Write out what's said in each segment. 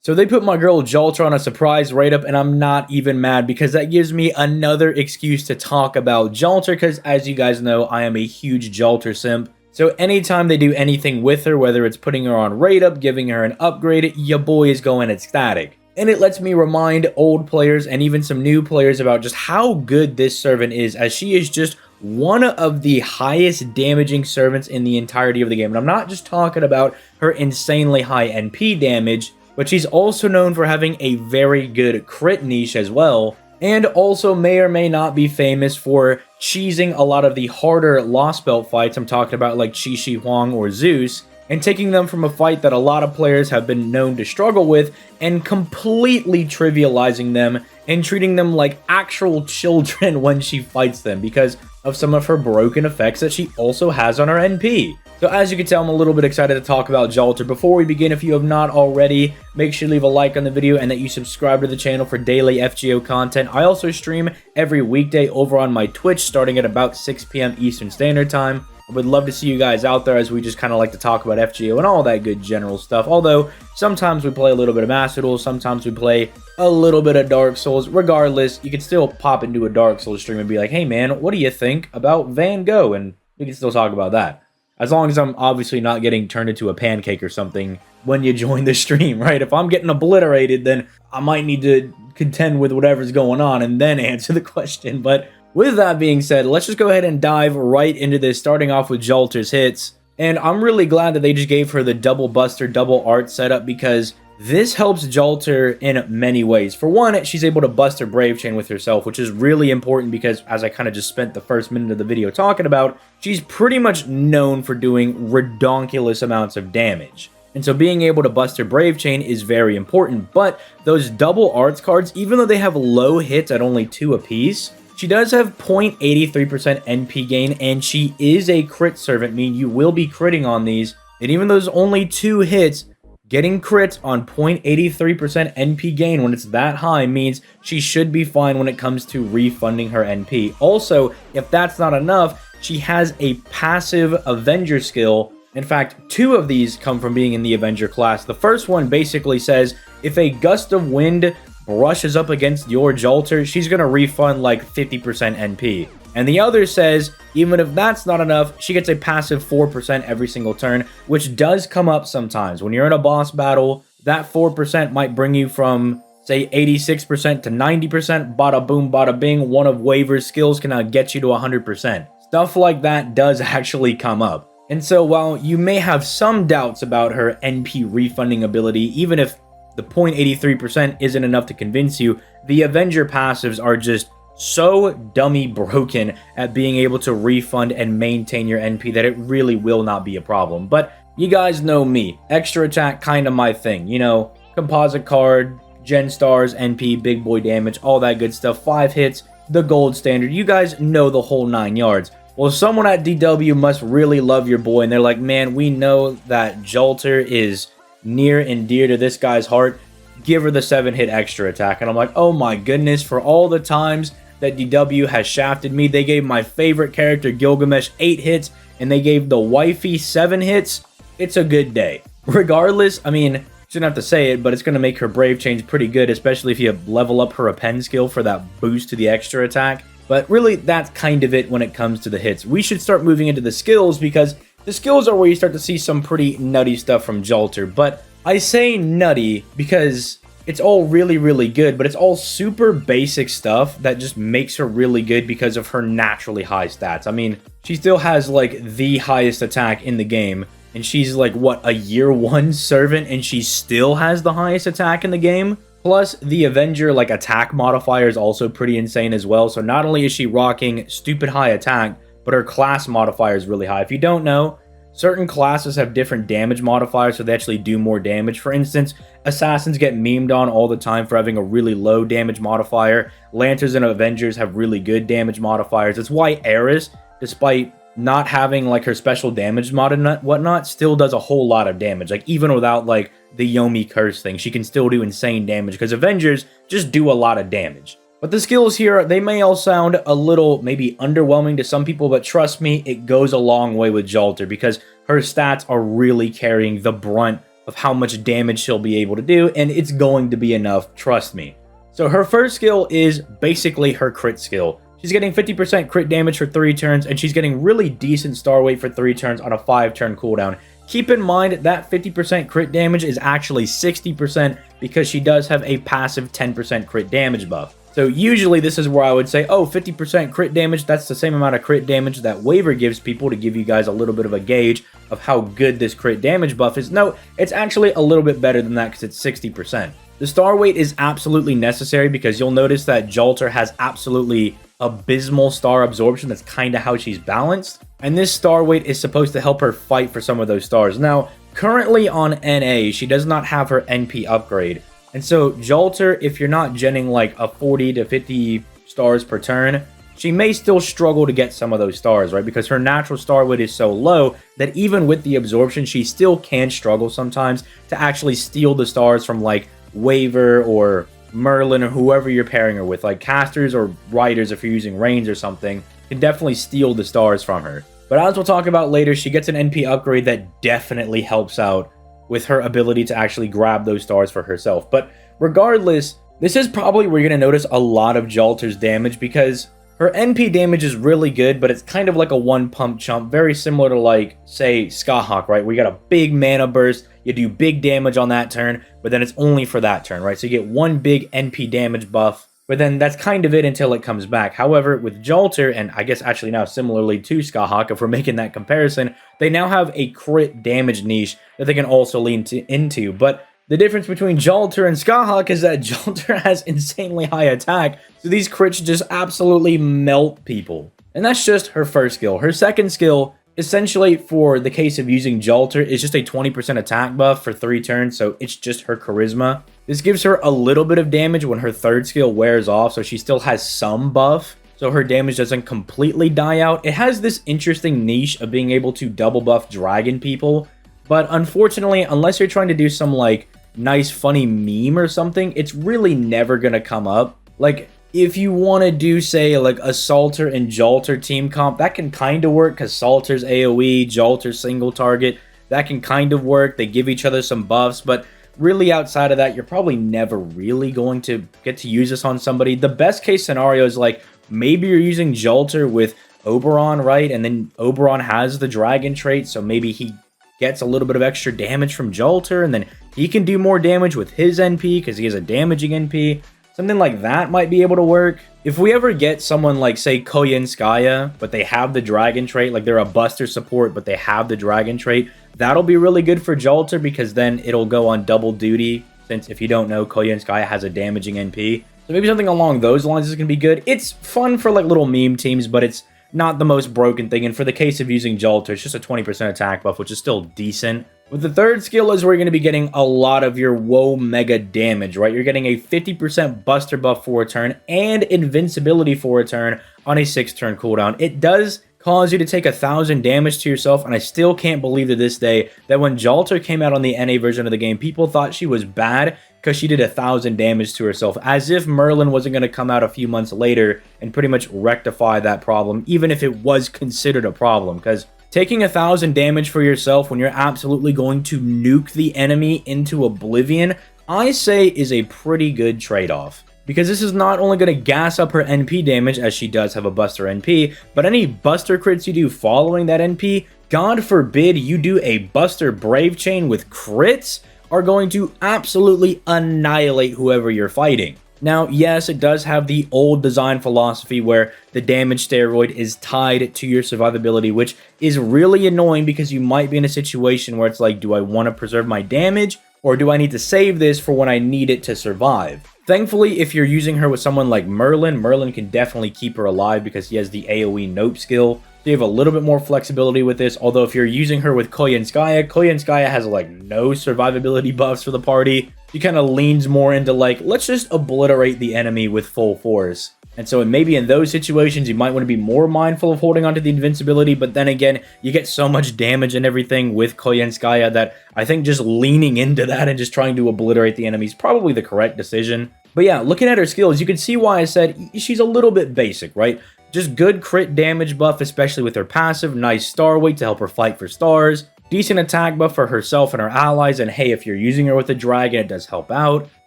So they put my girl Jalter on a surprise write-up, and I'm not even mad because that gives me another excuse to talk about Jalter because, as you guys know, I am a huge Jalter simp. So anytime they do anything with her, whether it's putting her on write-up, giving her an upgrade, ya boy is going ecstatic. And it lets me remind old players and even some new players about just how good this servant is, as she is just one of the highest damaging servants in the entirety of the game. And I'm not just talking about her insanely high NP damage, but she's also known for having a very good crit niche as well, and also may or may not be famous for cheesing a lot of the harder Lost Belt fights. I'm talking about like Chi Shi Huang or Zeus, and taking them from a fight that a lot of players have been known to struggle with and completely trivializing them and treating them like actual children when she fights them because of some of her broken effects that she also has on her NP. So as you can tell, I'm a little bit excited to talk about Jalter. Before we begin, if you have not already, make sure to leave a like on the video and that you subscribe to the channel for daily FGO content. I also stream every weekday over on my Twitch starting at about 6 p.m. Eastern Standard Time. I would love to see you guys out there as we just kind of like to talk about FGO and all that good general stuff. Although, sometimes we play a little bit of Master Duel, sometimes we play a little bit of Dark Souls. Regardless, you can still pop into a Dark Souls stream and be like, hey man, what do you think about Van Gogh? And we can still talk about that. As long as I'm obviously not getting turned into a pancake or something when you join the stream, right? If I'm getting obliterated, then I might need to contend with whatever's going on and then answer the question. But with that being said, let's just go ahead and dive right into this, starting off with Jalter's hits. And I'm really glad that they just gave her the double buster, double art setup because this helps Jalter in many ways. For one, she's able to bust her Brave Chain with herself, which is really important because, as I kind of just spent the first minute of the video talking about, she's pretty much known for doing redonkulous amounts of damage. And so being able to bust her Brave Chain is very important. But those double arts cards, even though they have low hits at only 2 apiece, she does have 0.83% NP gain, and she is a crit servant, meaning you will be critting on these. And even though there's only 2 hits, getting crits on 0.83% NP gain when it's that high means she should be fine when it comes to refunding her NP. Also, if that's not enough, she has a passive Avenger skill. In fact, 2 of these come from being in the Avenger class. The first one basically says, if a gust of wind brushes up against your Jalter, she's going to refund like 50% NP. And the other says, even if that's not enough, she gets a passive 4% every single turn, which does come up sometimes. When you're in a boss battle, that 4% might bring you from, say, 86% to 90%. Bada boom, bada bing. One of Waver's skills can now get you to 100%. Stuff like that does actually come up. And so while you may have some doubts about her NP refunding ability, even if the 0.83% isn't enough to convince you, the Avenger passives are just so dummy broken at being able to refund and maintain your NP that it really will not be a problem. But you guys know me. Extra attack, kind of my thing. You know, composite card, Gen Stars, NP, big boy damage, all that good stuff. 5 hits, the gold standard. You guys know the whole 9 yards. Well, someone at DW must really love your boy, and they're like, man, we know that Jalter is near and dear to this guy's heart. Give her the 7-hit extra attack. And I'm like, oh my goodness, for all the times that DW has shafted me, they gave my favorite character Gilgamesh 8 hits, and they gave the wifey 7 hits. It's a good day. Regardless, I mean, shouldn't have to say it, but it's going to make her Brave Chains pretty good, especially if you level up her Append skill for that boost to the extra attack. But really, that's kind of it when it comes to the hits. We should start moving into the skills because the skills are where you start to see some pretty nutty stuff from Jalter. But I say nutty because it's all really, really good, but it's all super basic stuff that just makes her really good because of her naturally high stats. I mean, she still has, like, the highest attack in the game, and she's, like, what, a year 1 servant, and she still has the highest attack in the game? Plus, the Avenger, like, attack modifier is also pretty insane as well, so not only is she rocking stupid high attack, but her class modifier is really high. If you don't know, certain classes have different damage modifiers, so they actually do more damage. For instance, Assassins get memed on all the time for having a really low damage modifier. Lancers and Avengers have really good damage modifiers. That's why Eris, despite not having like her special damage mod and whatnot, still does a whole lot of damage. Like even without like the Yomi curse thing, she can still do insane damage because Avengers just do a lot of damage. But the skills here, they may all sound a little maybe underwhelming to some people, but trust me, it goes a long way with Jalter because her stats are really carrying the brunt of how much damage she'll be able to do, and it's going to be enough, trust me. So her first skill is basically her crit skill. She's getting 50% crit damage for 3 turns, and she's getting really decent star weight for 3 turns on a 5-turn cooldown. Keep in mind that 50% crit damage is actually 60% because she does have a passive 10% crit damage buff. So usually this is where I would say, oh, 50% crit damage, that's the same amount of crit damage that Waiver gives people to give you guys a little bit of a gauge of how good this crit damage buff is. No, it's actually a little bit better than that because it's 60%. The star weight is absolutely necessary because you'll notice that Jalter has absolutely abysmal star absorption. That's kind of how she's balanced. And this star weight is supposed to help her fight for some of those stars. Now, currently on NA, she does not have her NP upgrade. And so Jalter, if you're not genning like a 40 to 50 stars per turn, she may still struggle to get some of those stars, right? Because her natural star weight is so low that even with the absorption, she still can struggle sometimes to actually steal the stars from like Waiver or Merlin or whoever you're pairing her with. Like casters or riders, if you're using Reigns or something, can definitely steal the stars from her. But as we'll talk about later, she gets an NP upgrade that definitely helps out with her ability to actually grab those stars for herself. But regardless, this is probably where you're going to notice a lot of Jalter's damage because her NP damage is really good, but it's kind of like a one-pump chump, very similar to like, say, Skahawk, right? Where you got a big mana burst, you do big damage on that turn, but then it's only for that turn, right? So you get one big NP damage buff, but then that's kind of it until it comes back. However, with Jalter, and I guess actually now similarly to Skahawk, if we're making that comparison, they now have a crit damage niche that they can also lean into. But the difference between Jalter and Skahawk is that Jalter has insanely high attack, so these crits just absolutely melt people. And that's just her first skill. Her second skill, essentially for the case of using Jalter, is just a 20% attack buff for 3 turns, so it's just her charisma. This gives her a little bit of damage when her third skill wears off, so she still has some buff, so her damage doesn't completely die out. It has this interesting niche of being able to double buff dragon people, but unfortunately, unless you're trying to do some like nice funny meme or something, it's really never gonna come up. Like, if you want to do, say, like a Salter and Jalter team comp, that can kind of work because Salter's AoE, Jalter's single target, that can kind of work. They give each other some buffs, but really outside of that, you're probably never really going to get to use this on somebody. The best case scenario is like, maybe you're using Jalter with Oberon, right? And then Oberon has the dragon trait, so maybe he gets a little bit of extra damage from Jalter, and then he can do more damage with his NP because he has a damaging NP. Something like that might be able to work. If we ever get someone like, say, Koyenskaya, but they have the dragon trait, like they're a buster support, but they have the dragon trait, that'll be really good for Jalter because then it'll go on double duty, since if you don't know, Koyenskaya has a damaging NP. So maybe something along those lines is going to be good. It's fun for like little meme teams, but it's not the most broken thing. And for the case of using Jalter, it's just a 20% attack buff, which is still decent. With the third skill is where you're going to be getting a lot of your Woe Mega damage, right? You're getting a 50% Buster buff for a turn and Invincibility for a turn on a 6-turn cooldown. It does cause you to take 1,000 damage to yourself, and I still can't believe to this day that when Jalter came out on the NA version of the game, people thought she was bad because she did 1,000 damage to herself, as if Merlin wasn't going to come out a few months later and pretty much rectify that problem, even if it was considered a problem, because taking 1,000 damage for yourself when you're absolutely going to nuke the enemy into oblivion, I say is a pretty good trade-off. Because this is not only going to gas up her NP damage, as she does have a Buster NP, but any Buster crits you do following that NP, God forbid you do a Buster Brave Chain with crits, are going to absolutely annihilate whoever you're fighting. Now, yes, it does have the old design philosophy where the damage steroid is tied to your survivability, which is really annoying because you might be in a situation where it's like, do I want to preserve my damage or do I need to save this for when I need it to survive? Thankfully, if you're using her with someone like Merlin, Merlin can definitely keep her alive because he has the AoE Nope skill. So you have a little bit more flexibility with this, although if you're using her with Koyenskaya, Koyenskaya has like no survivability buffs for the party. She kind of leans more into like, let's just obliterate the enemy with full force. And so maybe in those situations, you might want to be more mindful of holding onto the invincibility, but then again, you get so much damage and everything with Koyenskaya that I think just leaning into that and just trying to obliterate the enemy is probably the correct decision. But yeah, looking at her skills, you can see why I said she's a little bit basic, right? Just good crit damage buff, especially with her passive, nice star weight to help her fight for stars. Decent attack buff for herself and her allies, and hey, if you're using her with a dragon, it does help out.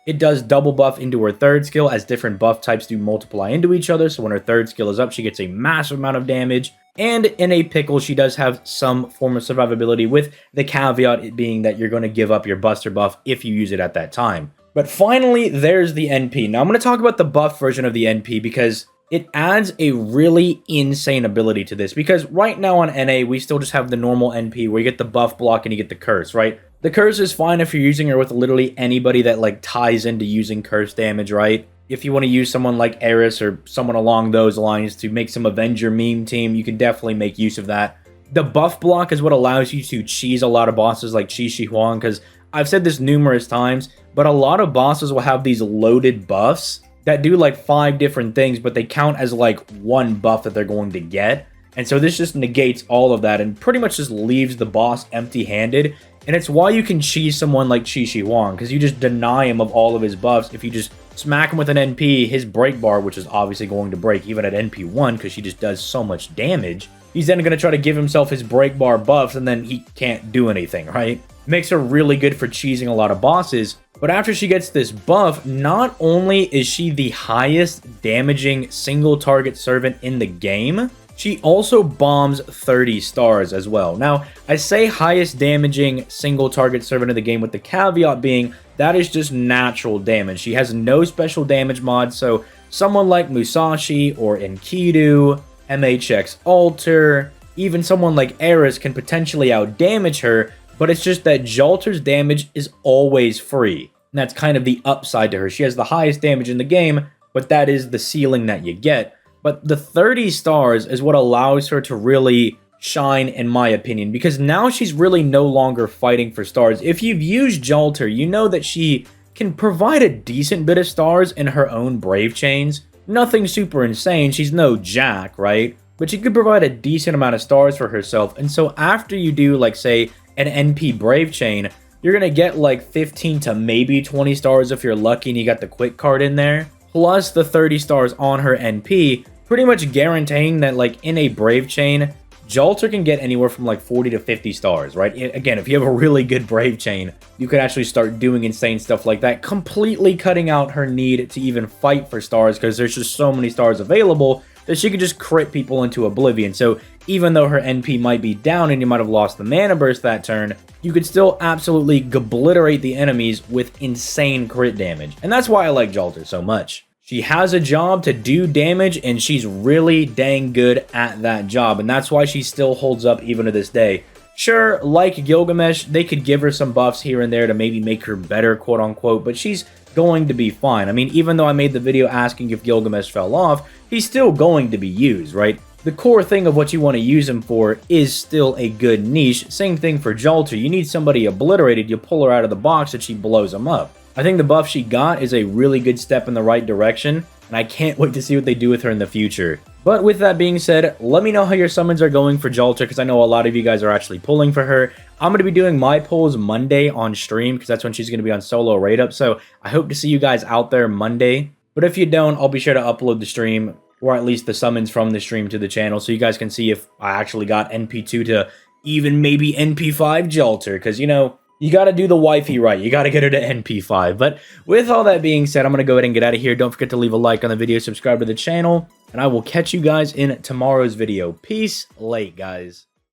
It does double buff into her third skill as different buff types do multiply into each other, so when her third skill is up, she gets a massive amount of damage. And in a pickle, she does have some form of survivability, with the caveat it being that you're going to give up your buster buff if you use it at that time. But finally, there's the NP. Now I'm going to talk about the buff version of the NP because it adds a really insane ability to this. Because right now on NA, we still just have the normal NP where you get the buff block and you get the curse, right? The curse is fine if you're using her with literally anybody that like ties into using curse damage, right? If you want to use someone like Eris or someone along those lines to make some Avenger meme team, you can definitely make use of that. The buff block is what allows you to cheese a lot of bosses like Chi Shi Huang, because I've said this numerous times, but a lot of bosses will have these loaded buffs that do like 5 different things, but they count as like one buff that they're going to get. And so this just negates all of that and pretty much just leaves the boss empty-handed. And it's why you can cheese someone like Chi Shi Huang, because you just deny him of all of his buffs. If you just smack him with an NP, his break bar, which is obviously going to break even at NP 1 because she just does so much damage, he's then going to try to give himself his break bar buffs and then he can't do anything, right? Makes her really good for cheesing a lot of bosses. But after she gets this buff, not only is she the highest damaging single target servant in the game, she also bombs 30 stars as well. Now, I say highest damaging single target servant in the game with the caveat being that is just natural damage. She has no special damage mod, so someone like Musashi or Enkidu, MHX Alter, even someone like Eris can potentially outdamage her, but it's just that Jalter's damage is always free. And that's kind of the upside to her. She has the highest damage in the game, but that is the ceiling that you get. But the 30 stars is what allows her to really shine, in my opinion, because now she's really no longer fighting for stars. If you've used Jalter, you know that she can provide a decent bit of stars in her own Brave Chains. Nothing super insane, she's no Jack, right? But she could provide a decent amount of stars for herself. And so after you do, like, say, an NP Brave Chain, you're going to get like 15 to maybe 20 stars if you're lucky and you got the quick card in there, plus the 30 stars on her NP, pretty much guaranteeing that like in a Brave Chain, Jalter can get anywhere from like 40 to 50 stars, right? Again, if you have a really good Brave Chain, you could actually start doing insane stuff like that, completely cutting out her need to even fight for stars because there's just so many stars available that she could just crit people into oblivion. So even though her NP might be down and you might have lost the mana burst that turn, you could still absolutely obliterate the enemies with insane crit damage. And that's why I like Jalter so much. She has a job to do damage, and she's really dang good at that job, and that's why she still holds up even to this day. Sure, like Gilgamesh, they could give her some buffs here and there to maybe make her better, quote-unquote, but she's going to be fine. I mean, even though I made the video asking if Gilgamesh fell off, he's still going to be used, right? The core thing of what you want to use him for is still a good niche. Same thing for Jalter. You need somebody obliterated, you pull her out of the box and she blows them up. I think the buff she got is a really good step in the right direction, and I can't wait to see what they do with her in the future. But with that being said, let me know how your summons are going for Jalter, because I know a lot of you guys are actually pulling for her. I'm going to be doing my pulls Monday on stream, because that's when she's going to be on solo raid up, so I hope to see you guys out there Monday. But if you don't, I'll be sure to upload the stream, or at least the summons from the stream to the channel, so you guys can see if I actually got NP2 to even maybe NP5 Jalter, because, you know, you got to do the wifey right. You got to get her to NP5. But with all that being said, I'm going to go ahead and get out of here. Don't forget to leave a like on the video, subscribe to the channel, and I will catch you guys in tomorrow's video. Peace late, guys.